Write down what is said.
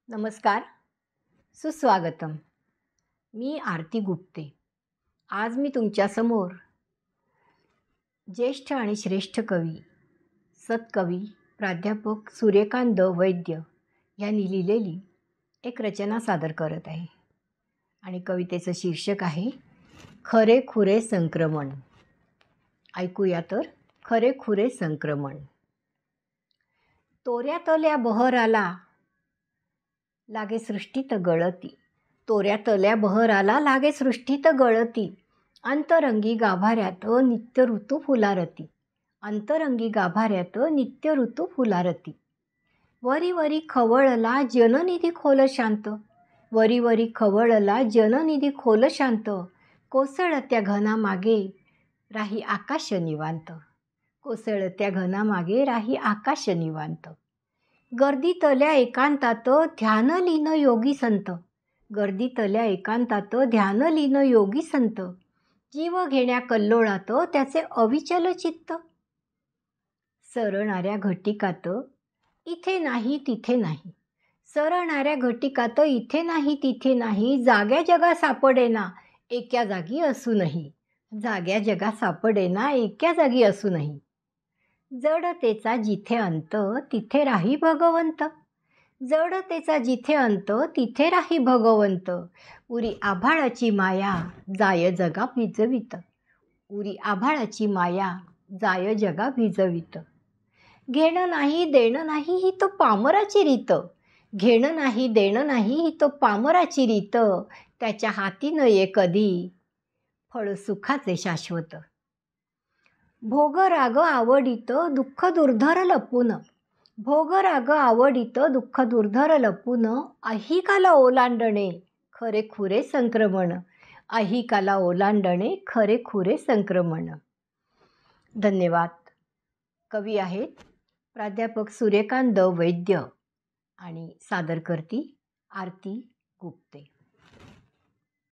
नमस्कार, सुस्वागतम. मी आरती गुप्ते. आज मी तुमच्यासमोर ज्येष्ठ आणि श्रेष्ठ कवी, सत्कवी प्राध्यापक सूर्यकांत द वैद्य यांनी लिहिलेली एक रचना सादर करत आहे आणि कवितेचं शीर्षक आहे खरे खुरे संक्रमण. ऐकूया तर, खरे खुरे संक्रमण. तोऱ्यातल्या बहराला लागे सृष्टीत गळती, तोऱ्यातल्या बहराला लागे सृष्टीत गळती, अंतरंगी गाभाऱ्यात नित्य ऋतू फुलारती, अंतरंगी गाभाऱ्यात नित्य ऋतू फुलारती. वरी वरी खवळला जननिधी खोल शांत, वरी वरी खवळला जननिधी खोल शांत, कोसळत्या घनामागे राही आकाश निवांत, कोसळत्या घनामागे राही आकाश निवांत. गर्दीतल्या एकांतात ध्यानलीन योगी संत, गर्दीतल्या एकांतात ध्यानलीन योगी संत, जीव घेण्या कल्लोळात त्याचे अविचल चित्त. सरणाऱ्या घटिकात इथे नाही तिथे नाही, सरणाऱ्या घटिकात इथे नाही तिथे नाही, जाग्या जगा सापडेना एका जागी असूनही, जाग्या जगा सापडेना एका जागी असूनही. जडतेचा जिथे अंत तिथे राही भगवंत, जडतेचा जिथे अंत तिथे राही भगवंत. उरी आभाळाची माया जाय जगा भिजवित, उरी आभाळाची माया जाय जगा भिजवित. घेणं नाही देणं नाही ही तो पामराची रीत, घेणं नाही देणं नाही ही तो पामराची रीत, त्याच्या हाती नये कधी फळ सुखाचे शाश्वत. भोगराग आवडीत दुःख दुर्धर लपून, भोगराग आवडीत दुःख दुर्धर लपून, अहिकाला ओलांडणे खरे खुरे संक्रमण, अहिकाला ओलांडणे खरे खुरे संक्रमण. धन्यवाद. कवी आहेत प्राध्यापक सूर्यकांत द वैद्य आणि सादरकर्ती आरती गुप्ते.